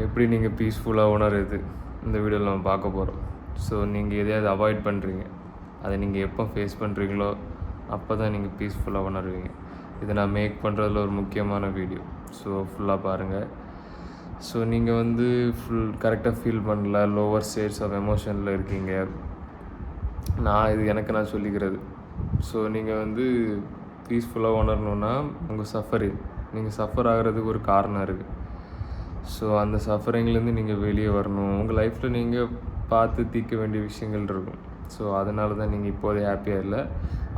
எப்படி நீங்கள் பீஸ்ஃபுல்லாக உணருது இந்த வீடியோவில் நம்ம பார்க்க போகிறோம். ஸோ நீங்கள் எதையாவது அவாய்ட் பண்ணுறீங்க, அதை நீங்கள் எப்போ ஃபேஸ் பண்ணுறீங்களோ அப்போ தான் நீங்கள் பீஸ்ஃபுல்லாக உணர்வீங்க. இதை நான் மேக் பண்ணுறதுல ஒரு முக்கியமான வீடியோ. ஸோ ஃபுல்லாக பாருங்கள். ஸோ நீங்கள் கரெக்டாக ஃபீல் பண்ணல, லோவர் ஸ்டேட்ஸ் ஆஃப் எமோஷனில் இருக்கீங்க. நான் சொல்லிக்கிறது. ஸோ நீங்கள் பீஸ்ஃபுல்லாக உணரணுன்னா உங்கள் நீங்கள் சஃபர் ஆகிறதுக்கு ஒரு காரணம் இருக்குது. ஸோ அந்த சஃபரிங்லேருந்து நீங்கள் வெளியே வரணும். உங்கள் லைஃப்பில் நீங்கள் பார்த்து தீர்க்க வேண்டிய விஷயங்கள் இருக்கும். ஸோ அதனால தான் நீங்கள் இப்போதே ஹாப்பியாக இல்லை.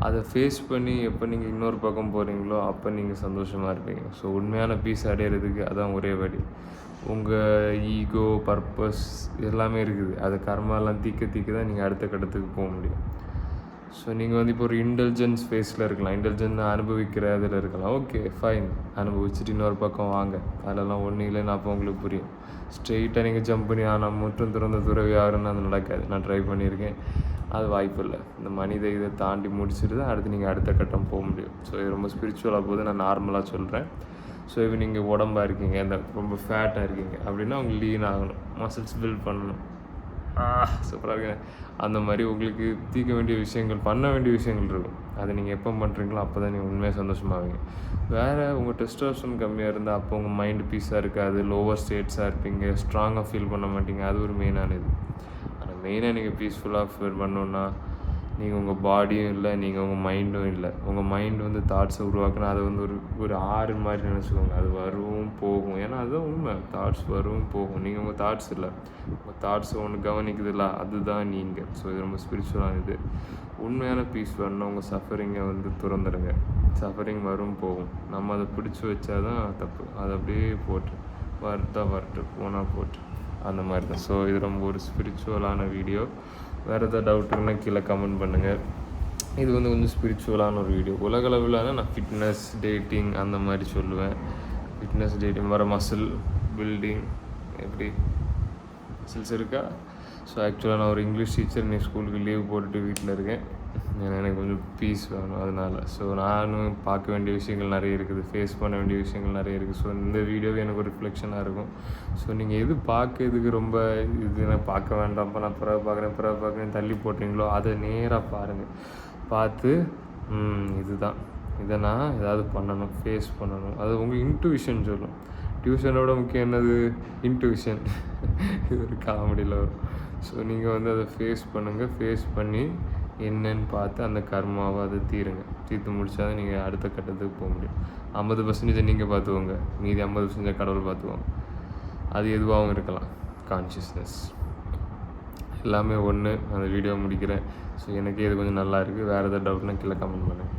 அதை ஃபேஸ் பண்ணி எப்போ நீங்கள் இன்னொரு பக்கம் போகிறீங்களோ அப்போ நீங்கள் சந்தோஷமாக இருப்பீங்க. ஸோ உண்மையான பீஸ் அடையிறதுக்கு அதான் ஒரே வழி. உங்கள் ஈகோ, பர்பஸ் எல்லாமே இருக்குது. அது கர்மாலாம் தீர்க்க தான் நீங்கள் அடுத்த கட்டத்துக்கு போக முடியும். ஸோ நீங்கள் இப்போ ஒரு இன்டெலிஜென்ஸ் ஃபேஸில் இருக்கலாம். இன்டெலிஜென்ஸ் அனுபவிக்கிற இதில் இருக்கலாம். ஓகே ஃபைன், அனுபவிச்சுட்டு இன்னொரு பக்கம் வாங்க. அதெல்லாம் ஒன்றும் இல்லைன்னு அப்போ உங்களுக்கு புரியும். ஸ்ட்ரெயிட்டாக நீங்கள் ஜம்ப் பண்ணி நான் முற்றும் திறந்த துறவி ஆகுறேன்னு அது நடக்காது. நான் ட்ரை பண்ணியிருக்கேன், அது வாய்ப்பு இல்லை. இந்த மனித இதை தாண்டி முடிச்சுட்டு தான் நீங்கள் அடுத்த கட்டம் போக முடியும். ஸோ இது ரொம்ப ஸ்பிரிச்சுவலாக போது நான் நார்மலாக சொல்கிறேன். ஸோ இப்போ நீங்கள் உடம்பாக இருக்கீங்க, ரொம்ப ஃபேட்டாக இருக்கீங்க அப்படின்னா உங்களுக்கு லீன் ஆகணும், மசில்ஸ் பில்ட் பண்ணணும். சூப்பராக இருக்குங்க. அந்த மாதிரி உங்களுக்கு தீர்க்க வேண்டிய விஷயங்கள், பண்ண வேண்டிய விஷயங்கள் இருக்கும். அதை நீங்கள் எப்போ பண்ணுறீங்களோ அப்போ தான் நீங்கள் உண்மையாக சந்தோஷமாகுவீங்க. வேறு உங்கள் டெஸ்டோஸ்டெரான் கம்மியாக இருந்தால் அப்போ உங்கள் மைண்டு பீஸாக இருக்காது, லோவர் ஸ்டேட்ஸாக இருப்பீங்க, ஸ்ட்ராங்காக ஃபீல் பண்ண மாட்டீங்க. அது ஒரு மெயினான இது. ஆனால் மெயினாக நீங்கள் பீஸ்ஃபுல்லாக ஃபீல் பண்ணணுன்னா நீங்கள் உங்கள் பாடியும் இல்லை, நீங்கள் உங்கள் மைண்டும் இல்லை. உங்கள் மைண்டு தாட்ஸை உருவாக்குனா அதை ஒரு ஆறு மாதிரி நினச்சிக்கோங்க. அது வரும் போகும். ஏன்னா அதுதான் உண்மை. தாட்ஸ் வரும் போகும். நீங்கள் உங்கள் தாட்ஸ் இல்லை, உங்கள் தாட்ஸை ஒன்று கவனிக்குதில்ல, அதுதான் நீங்கள். ஸோ இது ரொம்ப ஸ்பிரிச்சுவலான இது. உண்மையான பீஸ் வரணும். உங்கள் சஃபரிங்கை துறந்துடுங்க. சஃபரிங் வரும் போகும். நம்ம அதை பிடிச்சி வச்சா தான் தப்பு. அதை அப்படியே போட்டு வரட்டு போனால் போட்டு அந்த மாதிரி தான். ஸோ இது ரொம்ப ஒரு ஸ்பிரிச்சுவலான வீடியோ. வேறு எதாவது டவுட்டுன்னா கீழே கமெண்ட் பண்ணுங்கள். இது கொஞ்சம் ஸ்பிரிச்சுவலான ஒரு வீடியோ. உலகளவிலான நான் ஃபிட்னஸ், டேட்டிங் அந்த மாதிரி சொல்லுவேன். ஃபிட்னஸ், டேட்டிங், வர மசில் பில்டிங், எப்படி மசில்ஸ் இருக்கா. ஸோ ஆக்சுவலாக நான் ஒரு இங்கிலீஷ் டீச்சர். நீ ஸ்கூலுக்கு லீவ் போட்டுட்டு வீட்டில் இருக்கேன். ஏன்னா எனக்கு கொஞ்சம் பீஸ் வேணும், அதனால். ஸோ நானும் பார்க்க வேண்டிய விஷயங்கள் நிறைய இருக்குது, ஃபேஸ் பண்ண வேண்டிய விஷயங்கள் நிறைய இருக்குது. ஸோ இந்த வீடியோவே எனக்கு ஒரு ரிஃப்ளெக்ஷனாக இருக்கும். ஸோ நீங்கள் எது பார்க்கறதுக்கு ரொம்ப இது நான் பார்க்க வேண்டாம்ப்பா, நான் பிறகு பார்க்குறேன் தள்ளி போட்டிங்களோ அதை நேராக பாருங்கள். பார்த்து இதுதான், இதை நான் ஏதாவது பண்ணணும், ஃபேஸ் பண்ணணும். அது உங்கள் இன்ட்யூஷன் சொல்லும். டியூஷனோட முக்கியம் என்னது? இன்ட்யூஷன். இது ஒரு காமெடியில் வரும். ஸோ நீங்கள் அதை ஃபேஸ் பண்ணுங்கள். ஃபேஸ் பண்ணி என்னன்னு பார்த்து அந்த கர்மாவை அதை தீர்த்து முடிச்சா தான் நீங்கள் அடுத்த கட்டத்துக்கு போக முடியும். 50% நீங்கள் பார்த்துக்கோங்க, மீதி 50% கடவுள் பார்த்துக்கோங்க. அது எதுவாகவும் இருக்கலாம். கான்ஷியஸ்னஸ் எல்லாமே ஒன்று. அந்த வீடியோ முடிக்கிறேன். ஸோ எனக்கு இது கொஞ்சம் நல்லா இருக்குது. வேறு எதாவது டவுட்னா கீழே கமெண்ட் பண்ணுங்கள்.